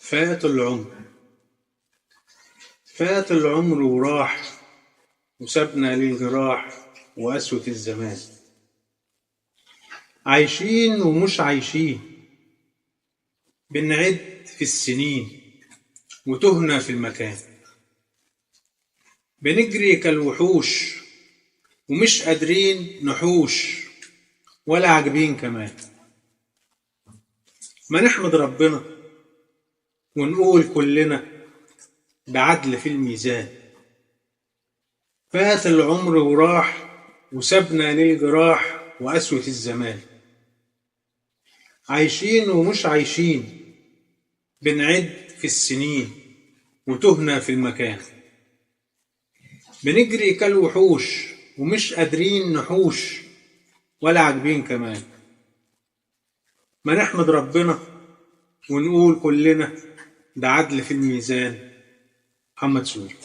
فات العمر. فات العمر وراح وسابنا للجراح وقسوة الزمان. عايشين ومش عايشين، بنعد في السنين وتهنا في المكان. بنجري كالوحوش ومش قادرين نحوش ولا عاجبين كمان. ما نحمد ربنا ونقول كلنا بعدل في الميزان. فات العمر وراح وسابنا للجراح وقسوة الزمان. عايشين ومش عايشين، بنعد في السنين وتهنا في المكان. بنجري كالوحوش ومش قادرين نحوش ولا عاجبين كمان. ما نحمد ربنا ونقول كلنا بعدل في الميزان. محمد سوري.